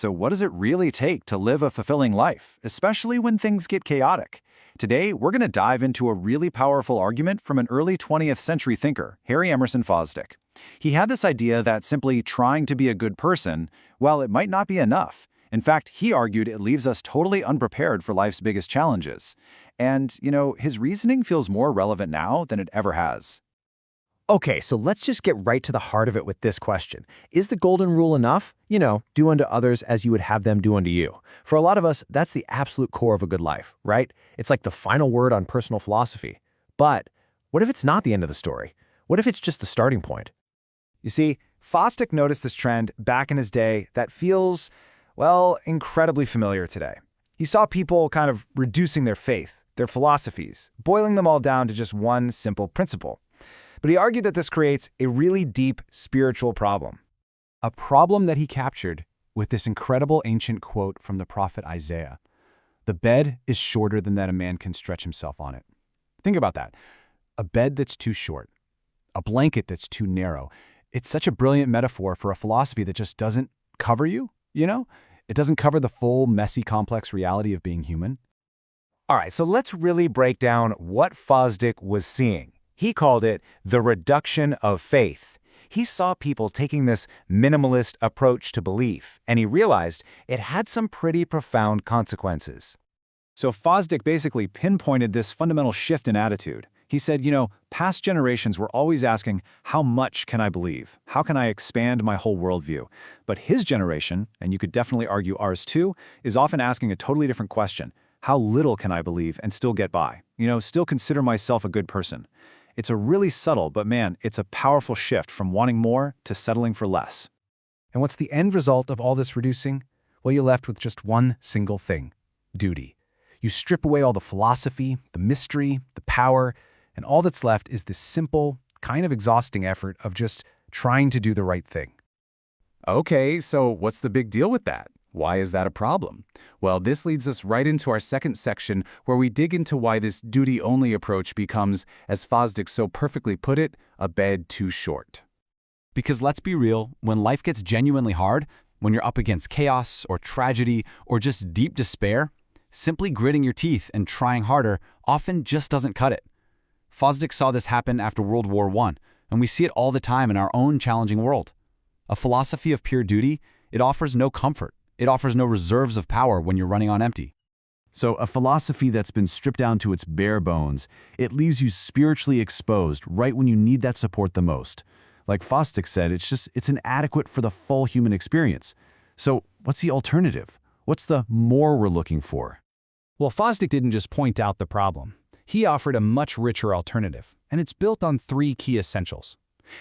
So what does it really take to live a fulfilling life, especially when things get chaotic? Today, we're going to dive into a really powerful argument from an early 20th century thinker, Harry Emerson Fosdick. He had this idea that simply trying to be a good person, well, it might not be enough. In fact, he argued it leaves us totally unprepared for life's biggest challenges. And, his reasoning feels more relevant now than it ever has. Okay, so let's just get right to the heart of it with this question. Is the golden rule enough? Do unto others as you would have them do unto you. For a lot of us, that's the absolute core of a good life, right? It's like the final word on personal philosophy. But what if it's not the end of the story? What if it's just the starting point? You see, Fosdick noticed this trend back in his day that feels, well, incredibly familiar today. He saw people kind of reducing their faith, their philosophies, boiling them all down to just one simple principle. But he argued that this creates a really deep spiritual problem. A problem that he captured with this incredible ancient quote from the prophet Isaiah. The bed is shorter than that a man can stretch himself on it. Think about that. A bed that's too short. A blanket that's too narrow. It's such a brilliant metaphor for a philosophy that just doesn't cover you, It doesn't cover the full, messy, complex reality of being human. All right, so let's really break down what Fosdick was seeing. He called it the reduction of faith. He saw people taking this minimalist approach to belief, and he realized it had some pretty profound consequences. So Fosdick basically pinpointed this fundamental shift in attitude. He said, past generations were always asking, how much can I believe? How can I expand my whole worldview? But his generation, and you could definitely argue ours too, is often asking a totally different question. How little can I believe and still get by? Still consider myself a good person. It's a really subtle, but man, it's a powerful shift from wanting more to settling for less. And what's the end result of all this reducing? Well, you're left with just one single thing: duty. You strip away all the philosophy, the mystery, the power, and all that's left is this simple, kind of exhausting effort of just trying to do the right thing. Okay, so what's the big deal with that? Why is that a problem? Well, this leads us right into our second section, where we dig into why this duty-only approach becomes, as Fosdick so perfectly put it, a bed too short. Because let's be real, when life gets genuinely hard, when you're up against chaos or tragedy or just deep despair, simply gritting your teeth and trying harder often just doesn't cut it. Fosdick saw this happen after World War I, and we see it all the time in our own challenging world. A philosophy of pure duty, it offers no comfort. It offers no reserves of power when you're running on empty. So a philosophy that's been stripped down to its bare bones, it leaves you spiritually exposed right when you need that support the most. Like Fosdick said, it's inadequate for the full human experience. So what's the alternative? What's the more we're looking for? Well, Fosdick didn't just point out the problem. He offered a much richer alternative, and it's built on three key essentials.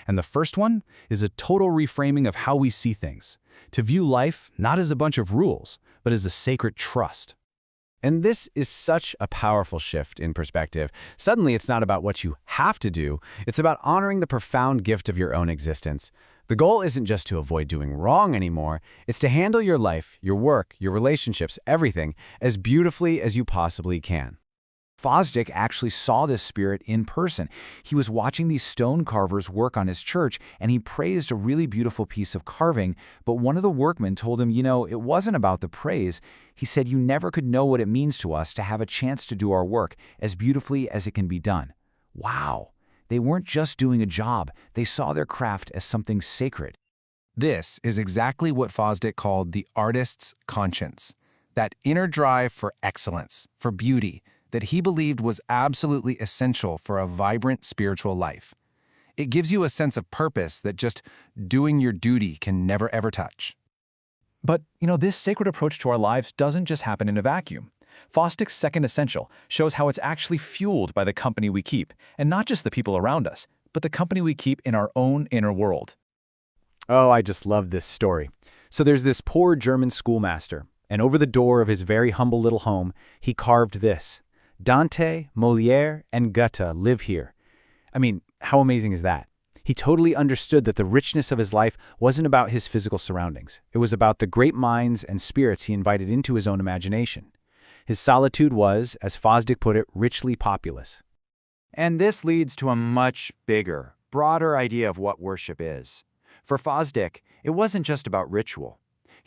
And the first one is a total reframing of how we see things. To view life not as a bunch of rules, but as a sacred trust. And this is such a powerful shift in perspective. Suddenly, it's not about what you have to do, it's about honoring the profound gift of your own existence. The goal isn't just to avoid doing wrong anymore, it's to handle your life, your work, your relationships, everything, as beautifully as you possibly can. Fosdick actually saw this spirit in person. He was watching these stone carvers work on his church, and he praised a really beautiful piece of carving, but one of the workmen told him, it wasn't about the praise. He said, you never could know what it means to us to have a chance to do our work as beautifully as it can be done. Wow! They weren't just doing a job. They saw their craft as something sacred. This is exactly what Fosdick called the artist's conscience. That inner drive for excellence, for beauty, that he believed was absolutely essential for a vibrant spiritual life. It gives you a sense of purpose that just doing your duty can never ever touch. But, this sacred approach to our lives doesn't just happen in a vacuum. Fosdick's second essential shows how it's actually fueled by the company we keep, and not just the people around us, but the company we keep in our own inner world. Oh, I just love this story. So there's this poor German schoolmaster, and over the door of his very humble little home, he carved this: Dante, Molière, and Goethe live here. I mean, how amazing is that? He totally understood that the richness of his life wasn't about his physical surroundings. It was about the great minds and spirits he invited into his own imagination. His solitude was, as Fosdick put it, richly populous. And this leads to a much bigger, broader idea of what worship is. For Fosdick, it wasn't just about ritual.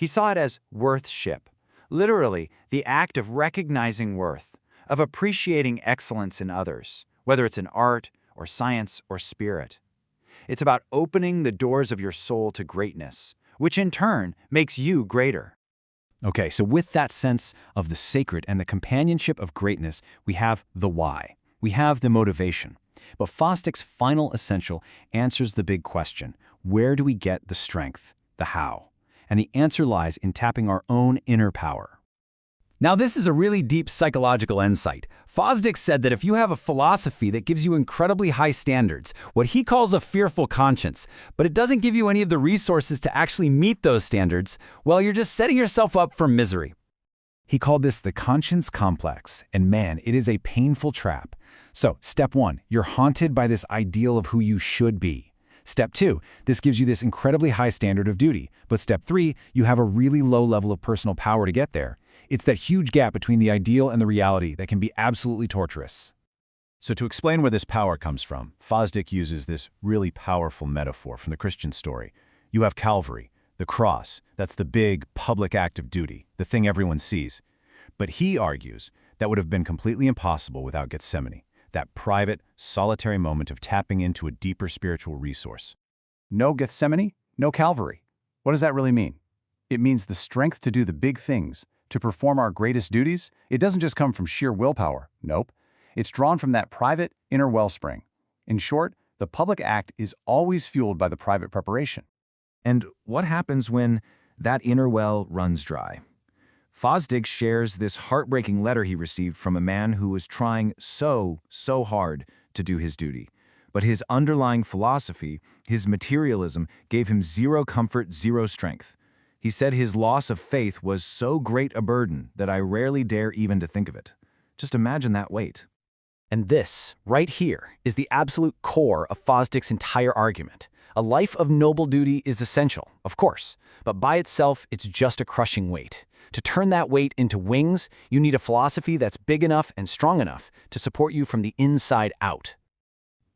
He saw it as worthship, literally the act of recognizing worth, of appreciating excellence in others, whether it's in art or science or spirit. It's about opening the doors of your soul to greatness, which in turn makes you greater. Okay, so with that sense of the sacred and the companionship of greatness, we have the why. We have the motivation. But Fosdick's final essential answers the big question: where do we get the strength, the how? And the answer lies in tapping our own inner power. Now, this is a really deep psychological insight. Fosdick said that if you have a philosophy that gives you incredibly high standards, what he calls a fearful conscience, but it doesn't give you any of the resources to actually meet those standards, well, you're just setting yourself up for misery. He called this the conscience complex, and man, it is a painful trap. So, step 1, you're haunted by this ideal of who you should be. Step 2, this gives you this incredibly high standard of duty. But step 3, you have a really low level of personal power to get there. It's that huge gap between the ideal and the reality that can be absolutely torturous. So to explain where this power comes from, Fosdick uses this really powerful metaphor from the Christian story. You have Calvary, the cross, that's the big public act of duty, the thing everyone sees. But he argues that would have been completely impossible without Gethsemane, that private, solitary moment of tapping into a deeper spiritual resource. No Gethsemane, no Calvary. What does that really mean? It means the strength to do the big things, to perform our greatest duties. It doesn't just come from sheer willpower. Nope. It's drawn from that private, inner wellspring. In short, the public act is always fueled by the private preparation. And what happens when that inner well runs dry? Fosdick shares this heartbreaking letter he received from a man who was trying so hard to do his duty. But his underlying philosophy, his materialism, gave him zero comfort, zero strength. He said his loss of faith was so great a burden that I rarely dare even to think of it. Just imagine that weight. And this, right here, is the absolute core of Fosdick's entire argument. A life of noble duty is essential, of course, but by itself, it's just a crushing weight. To turn that weight into wings, you need a philosophy that's big enough and strong enough to support you from the inside out.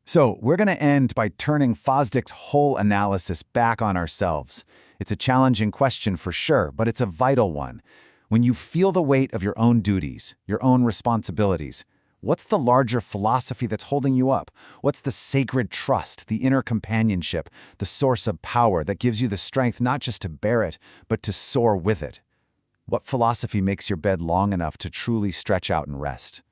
So we're going to end by turning Fosdick's whole analysis back on ourselves. It's a challenging question for sure, but it's a vital one. When you feel the weight of your own duties, your own responsibilities, what's the larger philosophy that's holding you up? What's the sacred trust, the inner companionship, the source of power that gives you the strength not just to bear it, but to soar with it? What philosophy makes your bed long enough to truly stretch out and rest?